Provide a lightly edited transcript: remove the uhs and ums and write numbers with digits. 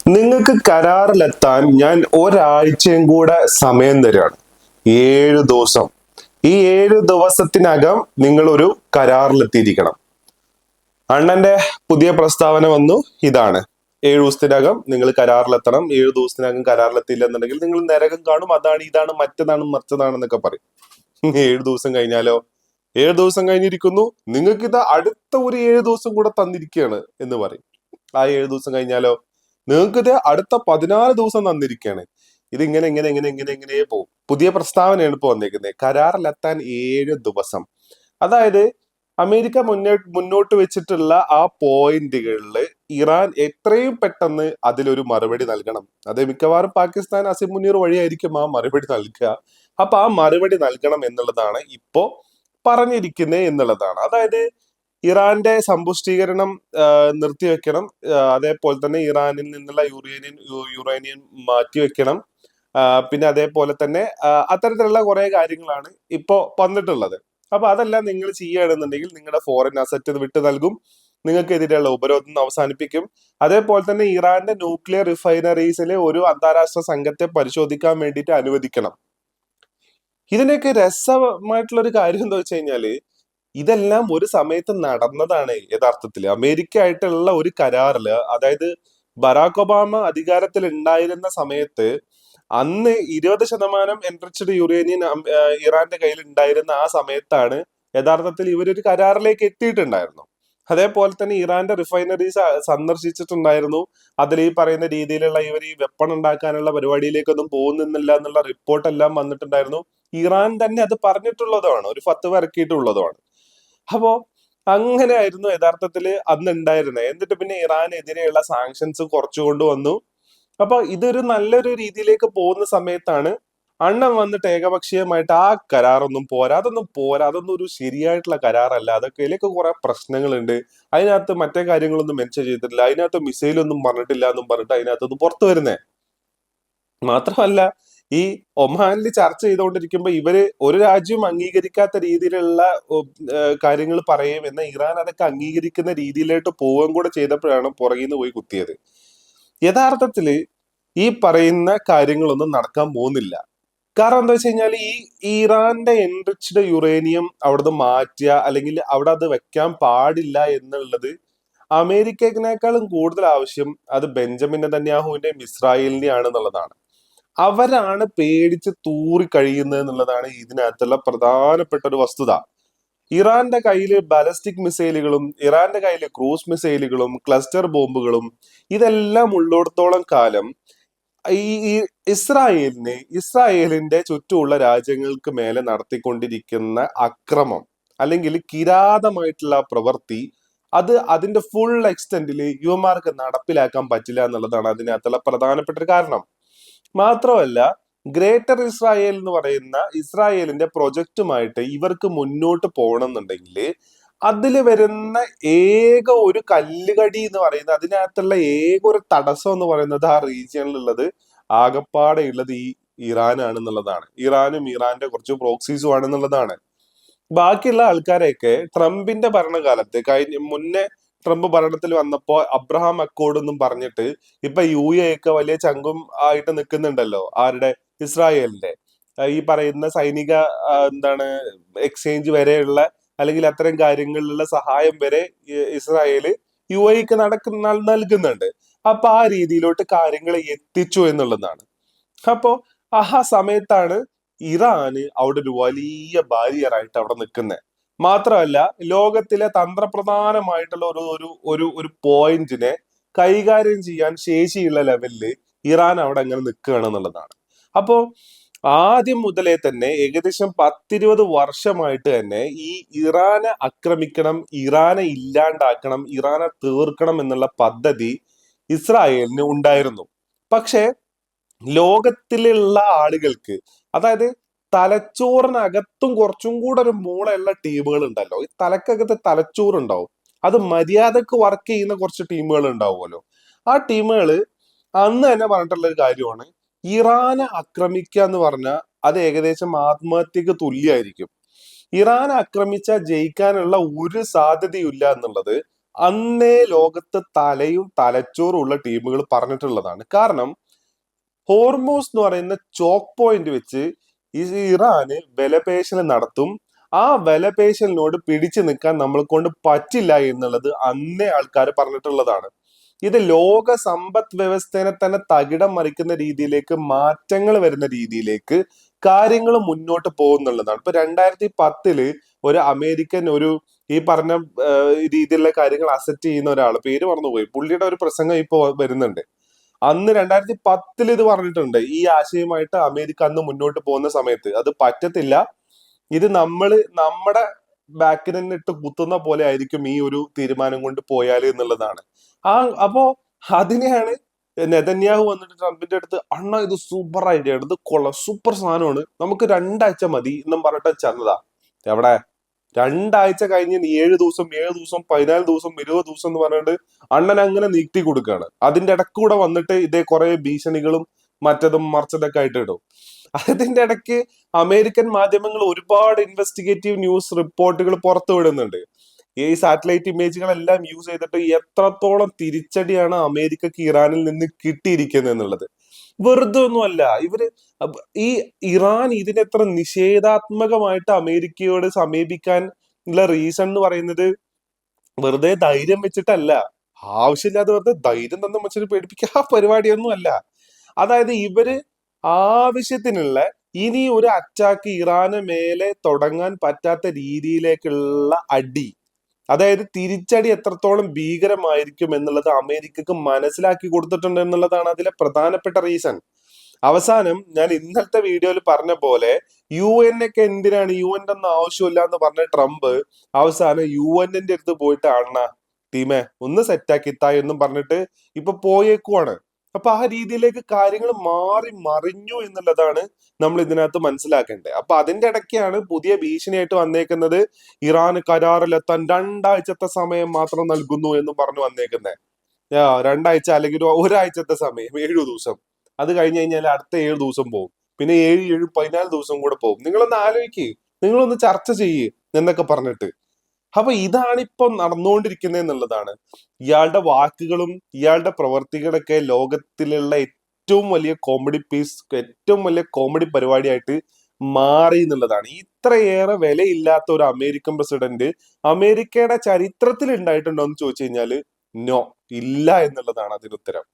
നിങ്ങൾക്ക് കരാറിലെത്താൻ ഞാൻ ഒരാഴ്ചയും കൂടെ സമയം തരാണ്. 7 ദിവസം. ഈ 7 ദിവസത്തിനകം നിങ്ങൾ ഒരു കരാറിലെത്തിയിരിക്കണം. അണ്ണന്റെ പുതിയ പ്രസ്താവന വന്നു. ഇതാണ്: 7 ദിവസത്തിനകം നിങ്ങൾ കരാറിലെത്തണം. 7 ദിവസത്തിനകം കരാറിലെത്തിയില്ല എന്നുണ്ടെങ്കിൽ നിങ്ങൾ നരകം കാണും. അതാണ്, ഇതാണ്, മറ്റതാണ്, മറിച്ചതാണെന്നൊക്കെ പറയും. 7 ദിവസം കഴിഞ്ഞാലോ? 7 ദിവസം കഴിഞ്ഞിരിക്കുന്നു, നിങ്ങൾക്ക് ഇത് അടുത്ത ഒരു 7 ദിവസം കൂടെ തന്നിരിക്കുകയാണ് എന്ന് പറയും. ആ 7 ദിവസം കഴിഞ്ഞാലോ? നിങ്ങൾക്ക് ഇത് അടുത്ത 14 ദിവസം തന്നിരിക്കുകയാണ്. ഇത് ഇങ്ങനെ ഇങ്ങനെ ഇങ്ങനെ ഇങ്ങനെ ഇങ്ങനെ പോകും. പുതിയ പ്രസ്താവനയാണ് ഇപ്പൊ വന്നേക്കുന്നത്. കരാറിലെത്താൻ 7 ദിവസം. അതായത് അമേരിക്ക മുന്നോട്ട് വെച്ചിട്ടുള്ള ആ പോയിന്റുകളിൽ ഇറാൻ എത്രയും പെട്ടെന്ന് അതിലൊരു മറുപടി നൽകണം. അത് മിക്കവാറും പാകിസ്ഥാൻ അസിം മുനീർ വഴിയായിരിക്കും ആ മറുപടി നൽകുക. അപ്പൊ ആ മറുപടി നൽകണം എന്നുള്ളതാണ് ഇപ്പോ പറഞ്ഞിരിക്കുന്നത് എന്നുള്ളതാണ്. അതായത് ഇറാന്റെ സമ്പുഷ്ടീകരണം നിർത്തിവെക്കണം. അതേപോലെ തന്നെ ഇറാനിൽ നിന്നുള്ള യുറേനിയം മാറ്റിവെക്കണം. പിന്നെ അതേപോലെ തന്നെ അത്തരത്തിലുള്ള കുറെ കാര്യങ്ങളാണ് ഇപ്പോ വന്നിട്ടുള്ളത്. അപ്പൊ അതെല്ലാം നിങ്ങൾ ചെയ്യുകയാണെന്നുണ്ടെങ്കിൽ നിങ്ങളുടെ ഫോറിൻ അസറ്റ് വിട്ടു നൽകും, നിങ്ങൾക്കെതിരെയുള്ള ഉപരോധം അവസാനിപ്പിക്കും. അതേപോലെ തന്നെ ഇറാന്റെ ന്യൂക്ലിയർ റിഫൈനറീസിലെ ഒരു അന്താരാഷ്ട്ര സംഘത്തെ പരിശോധിക്കാൻ വേണ്ടിയിട്ട് അനുവദിക്കണം. ഇതിനൊക്കെ രസമായിട്ടുള്ള ഒരു കാര്യം എന്താ വെച്ച് കഴിഞ്ഞാല്, ഇതെല്ലാം ഒരു സമയത്ത് നടന്നതാണ്. യഥാർത്ഥത്തിൽ അമേരിക്ക ആയിട്ടുള്ള ഒരു കരാറില്, അതായത് ബറാക് ഒബാമ അധികാരത്തിൽ ഉണ്ടായിരുന്ന സമയത്ത് അന്ന് 20% എൻറിച്ച്ഡ് യുറേനിയം ഇറാന്റെ കയ്യിൽ ഉണ്ടായിരുന്ന ആ സമയത്താണ് യഥാർത്ഥത്തിൽ ഇവരൊരു കരാറിലേക്ക് എത്തിയിട്ടുണ്ടായിരുന്നു. അതേപോലെ തന്നെ ഇറാന്റെ റിഫൈനറീസ് സന്ദർശിച്ചിട്ടുണ്ടായിരുന്നു. അതിൽ ഈ പറയുന്ന രീതിയിലുള്ള ഇവർ ഈ വെപ്പൺ ഉണ്ടാക്കാനുള്ള പരിപാടിയിലേക്കൊന്നും പോകുന്നില്ല എന്നുള്ള റിപ്പോർട്ടെല്ലാം വന്നിട്ടുണ്ടായിരുന്നു. ഇറാൻ തന്നെ അത് പറഞ്ഞിട്ടുള്ളതാണ്, ഒരു ഫത്വ ഇറക്കിയിട്ടുള്ളതുമാണ്. അപ്പോ അങ്ങനെയായിരുന്നു യഥാർത്ഥത്തിൽ അന്ന് ഉണ്ടായിരുന്നത്. എന്നിട്ട് പിന്നെ ഇറാനെതിരെയുള്ള സാങ്ഷൻസ് കുറച്ചു കൊണ്ടുവന്നു. അപ്പൊ ഇതൊരു നല്ലൊരു രീതിയിലേക്ക് പോകുന്ന സമയത്താണ് അണ്ണൻ വന്നിട്ട് ഏകപക്ഷീയമായിട്ട് ആ കരാറൊന്നും പോരാ, അതൊന്നും പോരാ, അതൊന്നും ഒരു ശരിയായിട്ടുള്ള കരാറല്ല, അതൊക്കെ ഇതിലേക്ക് കുറെ പ്രശ്നങ്ങളുണ്ട്, അതിനകത്ത് മറ്റേ കാര്യങ്ങളൊന്നും മെൻഷൻ ചെയ്തിട്ടില്ല, അതിനകത്ത് മിസൈലൊന്നും പറഞ്ഞിട്ടില്ല എന്നും പറഞ്ഞിട്ട് അതിനകത്തൊന്നും പുറത്തു വരുന്നേ. മാത്രമല്ല, ഈ ഒമാനിൽ ചർച്ച ചെയ്തുകൊണ്ടിരിക്കുമ്പോ ഇവര് ഒരു രാജ്യവും അംഗീകരിക്കാത്ത രീതിയിലുള്ള കാര്യങ്ങൾ പറയും, എന്നാൽ ഇറാൻ അതൊക്കെ അംഗീകരിക്കുന്ന രീതിയിലോട്ട് പോവുകയും കൂടെ ചെയ്തപ്പോഴാണ് പുറകിൽ നിന്ന് പോയി കുത്തിയത്. യഥാർത്ഥത്തില് ഈ പറയുന്ന കാര്യങ്ങളൊന്നും നടക്കാൻ പോകുന്നില്ല. കാരണം എന്താ വെച്ച് കഴിഞ്ഞാൽ ഈ ഇറാന്റെ എൻറിച്ച്ഡ് യുറേനിയം അവിടുന്ന് മാറ്റുക, അല്ലെങ്കിൽ അവിടെ അത് വെക്കാൻ പാടില്ല എന്നുള്ളത് അമേരിക്കനേക്കാളും കൂടുതൽ ആവശ്യം അത് ബെഞ്ചമിൻ നെതന്യാഹുവിന്റെയും ഇസ്രായേലിന്റെ ആണെന്നുള്ളതാണ്. അവരാണ് പേടിച്ച് തൂറി കഴിയുന്നത് എന്നുള്ളതാണ് ഇതിനകത്തുള്ള പ്രധാനപ്പെട്ട ഒരു വസ്തുത. ഇറാന്റെ കയ്യിൽ ബാലിസ്റ്റിക് മിസൈലുകളും ഇറാന്റെ കയ്യിൽ ക്രൂസ് മിസൈലുകളും ക്ലസ്റ്റർ ബോംബുകളും ഇതെല്ലാം ഉള്ളിടത്തോളം കാലം ഈ ഇസ്രായേലിന്റെ ചുറ്റുമുള്ള രാജ്യങ്ങൾക്ക് മേലെ നടത്തിക്കൊണ്ടിരിക്കുന്ന അക്രമം, അല്ലെങ്കിൽ കിരാതമായിട്ടുള്ള പ്രവൃത്തി, അത് അതിന്റെ ഫുൾ എക്സ്റ്റെന്റിൽ യുവമാർക്ക് നടപ്പിലാക്കാൻ പറ്റില്ല എന്നുള്ളതാണ് അതിനകത്തുള്ള പ്രധാനപ്പെട്ട ഒരു കാരണം. മാത്രമല്ല, ഗ്രേറ്റർ ഇസ്രായേൽ എന്ന് പറയുന്ന ഇസ്രായേലിന്റെ പ്രൊജക്റ്റുമായിട്ട് ഇവർക്ക് മുന്നോട്ട് പോകണം എന്നുണ്ടെങ്കിൽ അതിൽ വരുന്ന ഏക ഒരു കല്ലുകടി എന്ന് പറയുന്നത്, അതിനകത്തുള്ള ഏക ഒരു തടസ്സം എന്ന് പറയുന്നത് ആ റീജിയനിലുള്ളത് ആകപ്പാടെ ഉള്ളത് ഈ ഇറാനാണെന്നുള്ളതാണ്. ഇറാനും ഇറാന്റെ കുറച്ച് പ്രോക്സീസും ആണെന്നുള്ളതാണ്. ബാക്കിയുള്ള ആൾക്കാരെയൊക്കെ ട്രംപിന്റെ ഭരണകാലത്ത് മുന്നേ ട്രംപ് ഭരണത്തിൽ വന്നപ്പോ അബ്രഹാം അക്കോർഡ് എന്നും പറഞ്ഞിട്ട് ഇപ്പൊ UAE ഒക്കെ വലിയ ചങ്കും ആയിട്ട് നിൽക്കുന്നുണ്ടല്ലോ. ആരുടെ? ഇസ്രായേലിന്റെ. ഈ പറയുന്ന സൈനിക എന്താണ് എക്സ്ചേഞ്ച് വരെയുള്ള, അല്ലെങ്കിൽ അത്തരം കാര്യങ്ങളിലുള്ള സഹായം വരെ ഇസ്രായേല് UAEക്ക് നൽകുന്നുണ്ട്. അപ്പൊ ആ രീതിയിലോട്ട് കാര്യങ്ങൾ എത്തിച്ചു എന്നുള്ളതാണ്. അപ്പോ ആ സമയത്താണ് ഇറാന് അവിടെ ഒരു വലിയ ബാരിയർ ആയിട്ട് അവിടെ നിൽക്കുന്നത്. മാത്രമല്ല, ലോകത്തിലെ തന്ത്രപ്രധാനമായിട്ടുള്ള ഒരു ഒരു ഒരു ഒരു പോയിന്റിനെ കൈകാര്യം ചെയ്യാൻ ശേഷിയുള്ള ലെവലില് ഇറാൻ അവിടെ അങ്ങനെ നിൽക്കുകയാണ് എന്നുള്ളതാണ്. അപ്പോ ആദ്യം മുതലേ തന്നെ ഏകദേശം 10-20 വർഷമായിട്ട് തന്നെ ഈ ഇറാനെ ആക്രമിക്കണം, ഇറാനെ ഇല്ലാണ്ടാക്കണം, ഇറാനെ തീർക്കണം എന്നുള്ള പദ്ധതി ഇസ്രായേലിന് ഉണ്ടായിരുന്നു. പക്ഷേ ലോകത്തിലുള്ള ആളുകൾക്ക്, അതായത് തലച്ചോറിനകത്തും കുറച്ചും കൂടെ ഒരു മൂളയുള്ള ടീമുകൾ ഉണ്ടല്ലോ, ഈ തലക്കകത്ത് തലച്ചോറുണ്ടാവും, അത് മര്യാദക്ക് വർക്ക് ചെയ്യുന്ന കുറച്ച് ടീമുകൾ ഉണ്ടാവുമല്ലോ. ആ ടീമുകള് അന്ന് തന്നെ പറഞ്ഞിട്ടുള്ള ഒരു കാര്യമാണ്, ഇറാനെ ആക്രമിക്കുക എന്ന് പറഞ്ഞാൽ അത് ഏകദേശം ആത്മഹത്യക്ക് തുല്യമായിരിക്കും. ഇറാൻ ആക്രമിച്ചാൽ ജയിക്കാനുള്ള ഒരു സാധ്യതയില്ല എന്നുള്ളത് അന്നേ ലോകത്ത് തലയും തലച്ചോറും ഉള്ള ടീമുകൾ പറഞ്ഞിട്ടുള്ളതാണ്. കാരണം ഹോർമോസ് എന്ന് പറയുന്ന ചോക്ക് പോയിന്റ് വെച്ച് ഈ ഇറാന് ബലപേശൽ നടത്തും. ആ ബലപേശലിനോട് പിടിച്ചു നിൽക്കാൻ നമ്മളെ കൊണ്ട് പറ്റില്ല എന്നുള്ളത് അന്നേ ആൾക്കാർ പറഞ്ഞിട്ടുള്ളതാണ്. ഇത് ലോക സമ്പദ് വ്യവസ്ഥയെ തന്നെ തകിടം മറിക്കുന്ന രീതിയിലേക്ക്, മാറ്റങ്ങൾ വരുന്ന രീതിയിലേക്ക് കാര്യങ്ങൾ മുന്നോട്ട് പോകുന്നുള്ളതാണ്. ഇപ്പൊ 2010 ഒരു അമേരിക്കൻ ഒരു ഈ പറഞ്ഞ രീതിയിലുള്ള കാര്യങ്ങൾ അസെറ്റ് ചെയ്യുന്ന ഒരാൾ, പേര് മറന്നുപോയി, പുള്ളിയുടെ ഒരു പ്രസംഗം ഇപ്പോ വരുന്നുണ്ട്. അന്ന് 2010 ഇത് പറഞ്ഞിട്ടുണ്ട്. ഈ ആശയമായിട്ട് അമേരിക്ക അന്ന് മുന്നോട്ട് പോകുന്ന സമയത്ത് അത് പറ്റത്തില്ല, ഇത് നമ്മുടെ ബാക്കിൽ തന്നെ ഇട്ട് കുത്തുന്ന പോലെ ആയിരിക്കും ഈ ഒരു തീരുമാനം കൊണ്ട് പോയാല് എന്നുള്ളതാണ്. ആ അപ്പോ അതിനെയാണ് നെതന്യാഹു വന്നിട്ട് ട്രംപിന്റെ അടുത്ത്, അണ്ണ ഇത് സൂപ്പർ ഐഡിയ ആണ്, ഇത് കൊള്ളാം, സൂപ്പർ സാധനമാണ്, നമുക്ക് 2 ആഴ്ച മതി എന്നും പറഞ്ഞിട്ട് ചെന്നതാ. എവിടെ 2 ആഴ്ച കഴിഞ്ഞ് 7 ദിവസം 7 ദിവസം 14 ദിവസം 20 ദിവസം എന്ന് പറഞ്ഞിട്ട് അണ്ണൻ അങ്ങനെ നീട്ടി കൊടുക്കുകയാണ്. അതിന്റെ ഇടക്കൂടെ വന്നിട്ട് ഇതേ കുറെ ഭീഷണികളും മറ്റതും മറിച്ചതൊക്കെ ആയിട്ട് ഇടും. അതിന്റെ ഇടയ്ക്ക് അമേരിക്കൻ മാധ്യമങ്ങൾ ഒരുപാട് ഇൻവെസ്റ്റിഗേറ്റീവ് ന്യൂസ് റിപ്പോർട്ടുകൾ പുറത്തു വിടുന്നുണ്ട്. ഈ സാറ്റലൈറ്റ് ഇമേജുകളെല്ലാം യൂസ് ചെയ്തിട്ട് എത്രത്തോളം തിരിച്ചടിയാണ് അമേരിക്കക്ക് ഇറാനിൽ നിന്ന് കിട്ടിയിരിക്കുന്നത് എന്നുള്ളത്. വെറുതെ ഒന്നുമല്ല ഇവര് ഈ ഇറാൻ ഇതിനെത്ര നിഷേധാത്മകമായിട്ട് അമേരിക്കയോട് സമീപിക്കാൻ ഉള്ള റീസൺ എന്ന് പറയുന്നത് വെറുതെ ധൈര്യം വെച്ചിട്ടല്ല. ആവശ്യമില്ലാതെ വെറുതെ ധൈര്യം തന്ന മനുഷ്യനെ പേടിപ്പിക്കുക ആ പരിപാടിയൊന്നും അല്ല. അതായത് ഇവര് ആവശ്യത്തിനുള്ള ഇനി ഒരു അറ്റാക്ക് ഇറാന് മേലെ തുടങ്ങാൻ പറ്റാത്ത രീതിയിലേക്കുള്ള അടി, അതായത് തിരിച്ചടി എത്രത്തോളം ഭീകരമായിരിക്കും എന്നുള്ളത് അമേരിക്കക്ക് മനസ്സിലാക്കി കൊടുത്തിട്ടുണ്ട് എന്നുള്ളതാണ് അതിലെ പ്രധാനപ്പെട്ട റീസൺ. അവസാനം ഞാൻ ഇന്നലത്തെ വീഡിയോയിൽ പറഞ്ഞ പോലെ UN ഒക്കെ എന്തിനാണ്, UN ഒന്നും ആവശ്യമില്ല എന്ന് പറഞ്ഞ ട്രംപ് അവസാനം UN അടുത്ത് പോയിട്ട് അണ്ണ ടീമെ ഒന്ന് സെറ്റാക്കിത്താ എന്നും പറഞ്ഞിട്ട് ഇപ്പൊ പോയേക്കുവാണ്. അപ്പൊ ആ രീതിയിലേക്ക് കാര്യങ്ങൾ മാറി മറിഞ്ഞു എന്നുള്ളതാണ് നമ്മൾ ഇതിനകത്ത് മനസ്സിലാക്കേണ്ടത്. അപ്പൊ അതിന്റെ ഇടയ്ക്കാണ് പുതിയ ഭീഷണിയായിട്ട് വന്നേക്കുന്നത്, ഇറാൻ കരാറിലെത്താൻ 2 ആഴ്ചത്തെ സമയം മാത്രം നൽകുന്നു എന്ന് പറഞ്ഞു വന്നേക്കുന്നത്. 2 ആഴ്ച അല്ലെങ്കിൽ 1 ആഴ്ചത്തെ സമയം, 7 ദിവസം. അത് കഴിഞ്ഞ് കഴിഞ്ഞാൽ അടുത്ത 7 ദിവസം പോകും, പിന്നെ 7 7 14 ദിവസം കൂടെ പോകും. നിങ്ങളൊന്ന് ആലോചിക്ക്, നിങ്ങളൊന്ന് ചർച്ച ചെയ്യ് എന്നൊക്കെ പറഞ്ഞിട്ട്. അപ്പൊ ഇതാണ് ഇപ്പൊ നടന്നുകൊണ്ടിരിക്കുന്നത് എന്നുള്ളതാണ്. ഇയാളുടെ വാക്കുകളും ഇയാളുടെ പ്രവർത്തികളൊക്കെ ലോകത്തിലുള്ള ഏറ്റവും വലിയ കോമഡി പീസ്, ഏറ്റവും വലിയ കോമഡി പരിപാടിയായിട്ട് മാറി എന്നുള്ളതാണ്. ഇത്രയേറെ വിലയില്ലാത്ത ഒരു അമേരിക്കൻ പ്രസിഡന്റ് അമേരിക്കയുടെ ചരിത്രത്തിൽ ഉണ്ടായിട്ടുണ്ടോ എന്ന് ചോദിച്ചു കഴിഞ്ഞാല് നോ, ഇല്ല എന്നുള്ളതാണ് അതിന് ഉത്തരം.